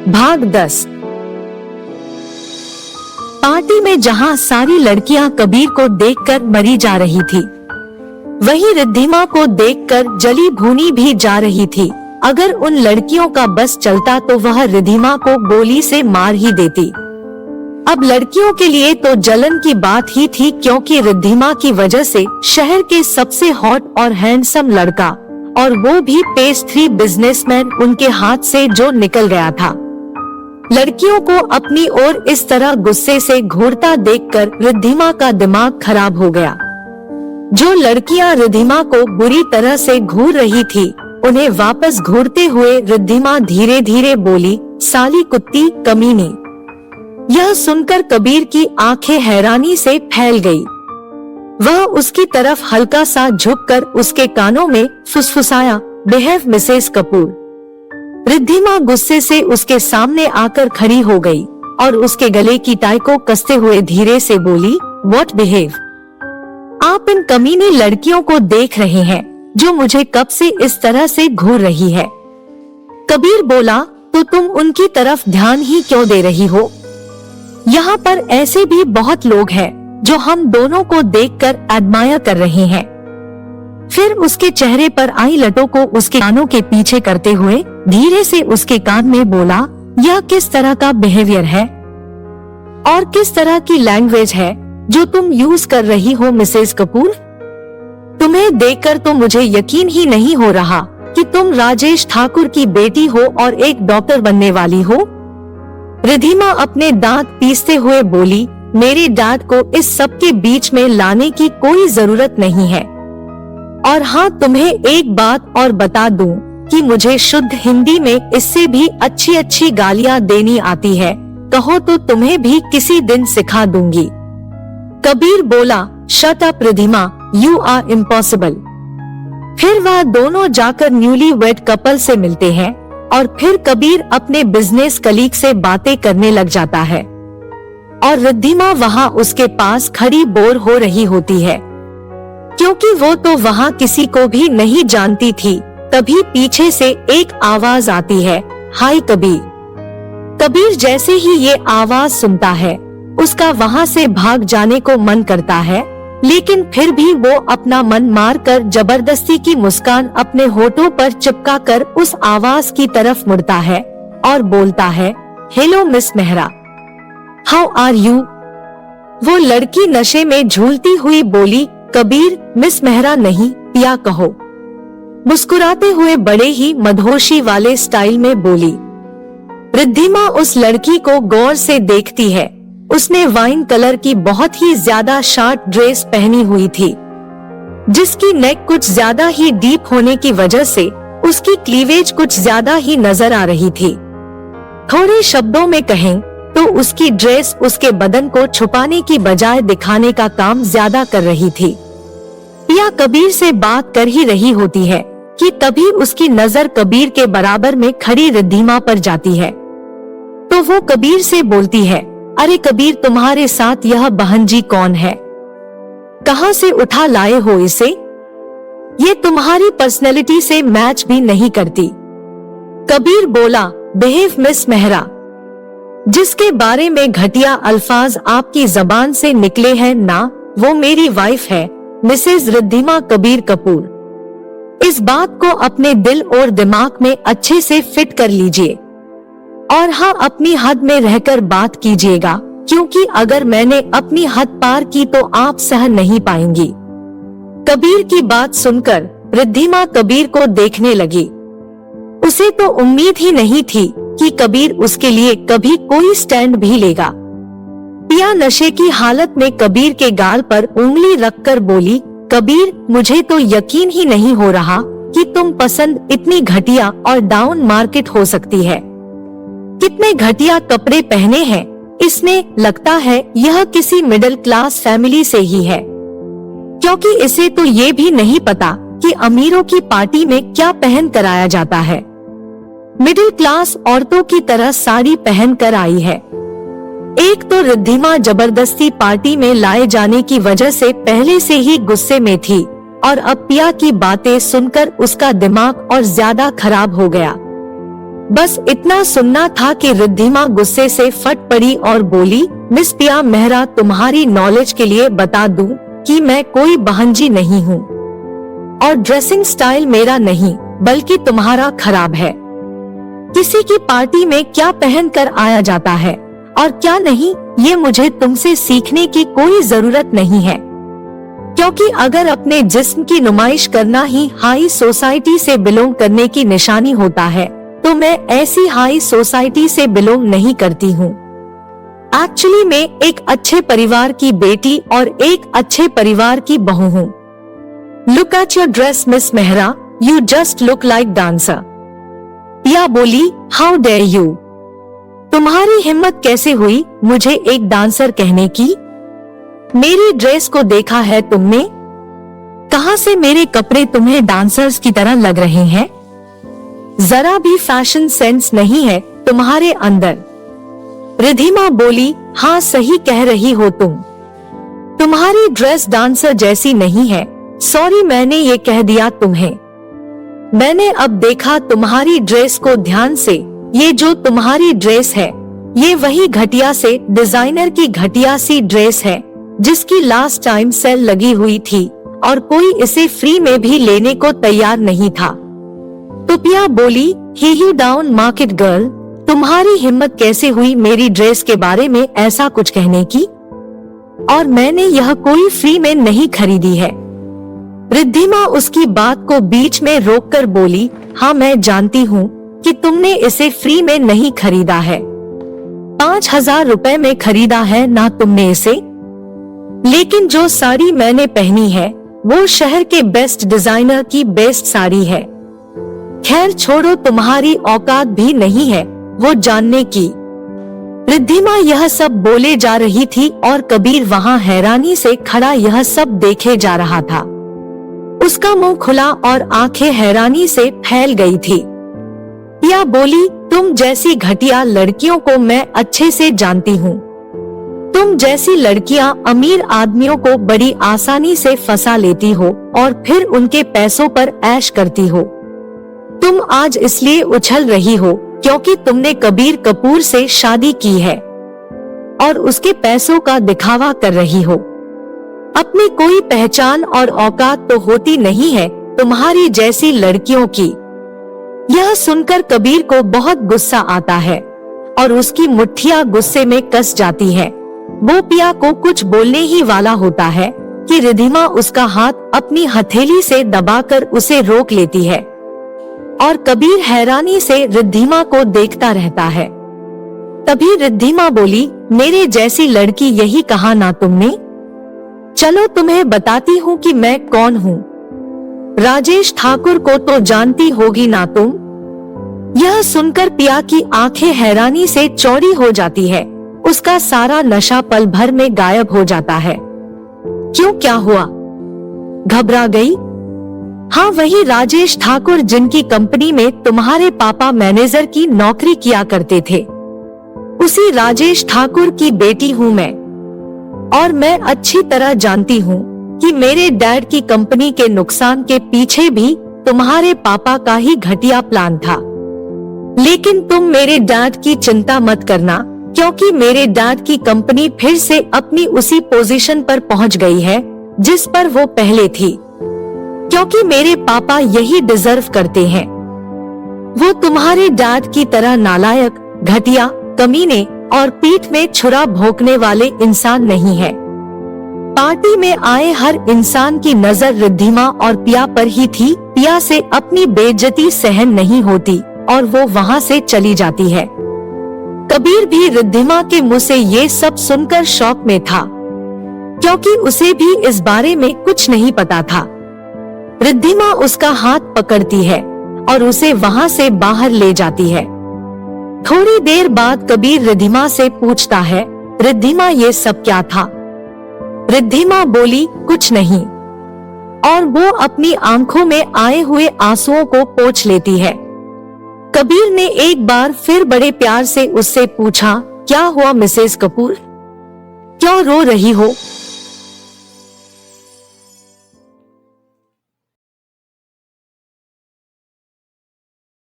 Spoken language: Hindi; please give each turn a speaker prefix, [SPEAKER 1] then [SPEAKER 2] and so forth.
[SPEAKER 1] भाग 10। पार्टी में जहां सारी लड़कियां कबीर को देखकर मरी जा रही थी, वहीं रिद्धिमा को देखकर जली भूनी भी जा रही थी। अगर उन लड़कियों का बस चलता तो वह रिद्धिमा को गोली से मार ही देती। अब लड़कियों के लिए तो जलन की बात ही थी, क्योंकि रिद्धिमा की वजह से शहर के सबसे हॉट और हैंडसम लड़का, और वो भी पेस्ट्री बिजनेसमैन, उनके हाथ से जो निकल गया था। लड़कियों को अपनी ओर इस तरह गुस्से से घूरता देखकर रिद्धिमा का दिमाग खराब हो गया। जो लड़कियां रिद्धिमा को बुरी तरह से घूर रही थी, उन्हें वापस घूरते हुए रिद्धिमा धीरे धीरे बोली, साली कुत्ती कमीनी। यह सुनकर कबीर की आंखें हैरानी से फैल गई। वह उसकी तरफ हल्का सा झुककर उसके कानों में फुसफुसाया, बिहेव मिसेस कपूर। रिद्धिमा गुस्से से उसके सामने आकर खड़ी हो गई और उसके गले की टाई को कसते हुए धीरे से बोली, व्हाट बिहेव? आप इन कमीनी लड़कियों को देख रहे हैं जो मुझे कब से इस तरह से घूर रही है। कबीर बोला, तो तुम उनकी तरफ ध्यान ही क्यों दे रही हो? यहाँ पर ऐसे भी बहुत लोग हैं जो हम दोनों को देखकर एडमायर कर रहे हैं। फिर उसके चेहरे पर आई लटों को उसके कानों के पीछे करते हुए धीरे से उसके कान में बोला, यह किस तरह का बिहेवियर है और किस तरह की लैंग्वेज है जो तुम यूज कर रही हो मिसेस कपूर? तुम्हें देखकर तो मुझे यकीन ही नहीं हो रहा कि तुम राजेश ठाकुर की बेटी हो और एक डॉक्टर बनने वाली हो। रिद्धिमा अपने दांत पीसते हुए बोली, मेरे डैड को इस सब के बीच में लाने की कोई जरूरत नहीं है। और हाँ, तुम्हें एक बात और बता दूं कि मुझे शुद्ध हिंदी में इससे भी अच्छी अच्छी गालियां देनी आती है। कहो तो तुम्हें भी किसी दिन सिखा दूंगी। कबीर बोला, shut up Riddhima, you are impossible. फिर वह दोनों जाकर न्यूली वेड कपल से मिलते हैं और फिर कबीर अपने बिजनेस कलीग से बातें करने लग जाता है और रिद्धिमा वहाँ उसके पास खड़ी बोर हो रही होती है, क्योंकि वो तो वहाँ किसी को भी नहीं जानती थी। तभी पीछे से एक आवाज आती है, हाय कबीर। कबीर जैसे ही ये आवाज सुनता है, उसका वहाँ से भाग जाने को मन करता है, लेकिन फिर भी वो अपना मन मार कर जबरदस्ती की मुस्कान अपने होठों पर चिपका कर उस आवाज की तरफ मुड़ता है और बोलता है, hello miss Mehra, how are you? वो लड़की नशे में झूलती हुई बोली, कबीर, मिस मेहरा नहीं, पिया कहो। मुस्कुराते हुए बड़े ही मधोशी वाले स्टाइल में बोली। रिद्धिमा उस लड़की को गौर से देखती है। उसने वाइन कलर की बहुत ही ज्यादा शॉर्ट ड्रेस पहनी हुई थी, जिसकी नेक कुछ ज्यादा ही डीप होने की वजह से उसकी क्लीवेज कुछ ज्यादा ही नजर आ रही थी। थोड़े शब्दों में कहें तो उसकी ड्रेस उसके बदन को छुपाने की बजाय दिखाने का काम ज्यादा कर रही थी। पिया कबीर से बात कर ही रही होती है कि तभी उसकी नजर कबीर के बराबर में खड़ी रिद्धिमा पर जाती है, तो वो कबीर से बोलती है, अरे कबीर, तुम्हारे साथ यह बहन जी कौन है? कहाँ से उठा लाए हो इसे? ये तुम्हारी पर्सनैलिटी से मैच भी नहीं करती। कबीर बोला, बिहेव मिस मेहरा। जिसके बारे में घटिया अल्फाज आपकी जबान से निकले हैं ना, वो मेरी वाइफ है, मिसेज रिद्धिमा कबीर कपूर। इस बात को अपने दिल और दिमाग में अच्छे से फिट कर लीजिए और हाँ, अपनी हद में रहकर बात कीजिएगा, क्योंकि अगर मैंने अपनी हद पार की तो आप सह नहीं पाएंगी। कबीर की बात सुनकर रिद्धिमा कबीर को देखने लगी। उसे तो उम्मीद ही नहीं थी कि कबीर उसके लिए कभी कोई स्टैंड भी लेगा। पिया नशे की हालत में कबीर के गाल पर उंगली रखकर बोली, कबीर, मुझे तो यकीन ही नहीं हो रहा कि तुम पसंद इतनी घटिया और डाउन मार्केट हो सकती है। कितने घटिया कपड़े पहने हैं इसने, लगता है यह किसी मिडिल क्लास फैमिली से ही है, क्योंकि इसे तो ये भी नहीं पता कि अमीरों की पार्टी में क्या पहन कर आया जाता है। मिडिल क्लास औरतों की तरह साड़ी पहन कर आई है। एक तो रिद्धिमा जबरदस्ती पार्टी में लाए जाने की वजह से पहले से ही गुस्से में थी और अब पिया की बातें सुनकर उसका दिमाग और ज्यादा खराब हो गया। बस इतना सुनना था कि रिद्धिमा गुस्से से फट पड़ी और बोली, मिस पिया मेहरा, तुम्हारी नॉलेज के लिए बता दूं कि मैं कोई बहनजी नहीं हूँ और ड्रेसिंग स्टाइल मेरा नहीं बल्कि तुम्हारा खराब है। किसी की पार्टी में क्या पहन कर आया जाता है और क्या नहीं, ये मुझे तुमसे सीखने की कोई जरूरत नहीं है, क्योंकि अगर अपने जिस्म की नुमाइश करना ही हाई सोसाइटी से बिलोंग करने की निशानी होता है तो मैं ऐसी हाई सोसाइटी से बिलोंग नहीं करती हूँ। एक्चुअली मैं एक अच्छे परिवार की बेटी और एक अच्छे परिवार की बहू हूँ। Look at your dress miss Mehra, you just look like dancer. पिया बोली, हाउ डेयर यू, तुम्हारी हिम्मत कैसे हुई मुझे एक डांसर कहने की? मेरी ड्रेस को देखा है तुमने? कहां से मेरे कपड़े तुम्हें डांसर्स की तरह लग रहे हैं? जरा भी फैशन सेंस नहीं है तुम्हारे अंदर। रिद्धिमा बोली, हाँ सही कह रही हो तुम्हारी ड्रेस डांसर जैसी नहीं है। सॉरी मैंने ये कह दिया तुम्हें। मैंने अब देखा तुम्हारी ड्रेस को ध्यान से। ये जो तुम्हारी ड्रेस है ये वही घटिया से डिजाइनर की घटिया सी ड्रेस है जिसकी लास्ट टाइम सेल लगी हुई थी और कोई इसे फ्री में भी लेने को तैयार नहीं था। तो पिया बोली, ही यू डाउन मार्केट गर्ल, तुम्हारी हिम्मत कैसे हुई मेरी ड्रेस के बारे में ऐसा कुछ कहने की? और मैंने यह कोई फ्री में नहीं खरीदी है। रिद्धिमा उसकी बात को बीच में रोककर बोली, हाँ मैं जानती हूँ कि तुमने इसे फ्री में नहीं खरीदा है, 5,000 रुपए में खरीदा है ना तुमने इसे। लेकिन जो साड़ी मैंने पहनी है वो शहर के बेस्ट डिजाइनर की बेस्ट साड़ी है। खैर छोड़ो, तुम्हारी औकात भी नहीं है वो जानने की। रिद्धिमा यह सब बोले जा रही थी और कबीर वहाँ हैरानी से खड़ा यह सब देखे जा रहा था। उसका मुंह खुला और आंखें हैरानी से फैल गई थी। पिया बोली, तुम जैसी घटिया लड़कियों को मैं अच्छे से जानती हूँ। तुम जैसी लड़कियाँ अमीर आदमियों को बड़ी आसानी से फंसा लेती हो और फिर उनके पैसों पर ऐश करती हो। तुम आज इसलिए उछल रही हो क्योंकि तुमने कबीर कपूर से शादी की है और उसके पैसों का दिखावा कर रही हो। अपनी कोई पहचान और औकात तो होती नहीं है तुम्हारी जैसी लड़कियों की। यह सुनकर कबीर को बहुत गुस्सा आता है और उसकी मुट्ठियां गुस्से में कस जाती है। वो पिया को कुछ बोलने ही वाला होता है कि रिद्धिमा उसका हाथ अपनी हथेली से दबाकर उसे रोक लेती है और कबीर हैरानी से रिद्धिमा को देखता रहता है। तभी रिद्धिमा बोली, मेरे जैसी लड़की यही कहा ना तुमने? चलो तुम्हें बताती हूँ कि मैं कौन हूँ। राजेश ठाकुर को तो जानती होगी ना तुम? यह सुनकर पिया की आंखें हैरानी से चौड़ी हो जाती है। उसका सारा नशा पल भर में गायब हो जाता है। क्यों, क्या हुआ? घबरा गई? हाँ वही राजेश ठाकुर जिनकी कंपनी में तुम्हारे पापा मैनेजर की नौकरी किया करते थे। उसी राजेश ठाकुर की बेटी हूँ मैं और मैं अच्छी तरह जानती हूँ कि मेरे डैड की कंपनी के नुकसान के पीछे भी तुम्हारे पापा का ही घटिया प्लान था। लेकिन तुम मेरे डैड की चिंता मत करना क्योंकि मेरे डैड की कंपनी फिर से अपनी उसी पोजीशन पर पहुंच गई है जिस पर वो पहले थी, क्योंकि मेरे पापा यही डिजर्व करते हैं। वो तुम्हारे डैड की तरह नालायक, घटिया, कमीने और पीठ में छुरा भोंकने वाले इंसान नहीं है। पार्टी में आए हर इंसान की नजर रिद्धिमा और पिया पर ही थी। पिया से अपनी बेइज्जती सहन नहीं होती और वो वहाँ से चली जाती है। कबीर भी रिद्धिमा के मुंह से ये सब सुनकर शॉक में था क्योंकि उसे भी इस बारे में कुछ नहीं पता था। रिद्धिमा उसका हाथ पकड़ती है और उसे वहाँ से बाहर ले जाती है। थोड़ी देर बाद कबीर रिद्धिमा से पूछता है, रिद्धिमा ये सब क्या था? रिद्धिमा बोली, कुछ नहीं, और वो अपनी आंखों में आए हुए आंसुओं को पोंछ लेती है। कबीर ने एक बार फिर बड़े प्यार से उससे पूछा, क्या हुआ मिसेस कपूर, क्यों रो रही हो?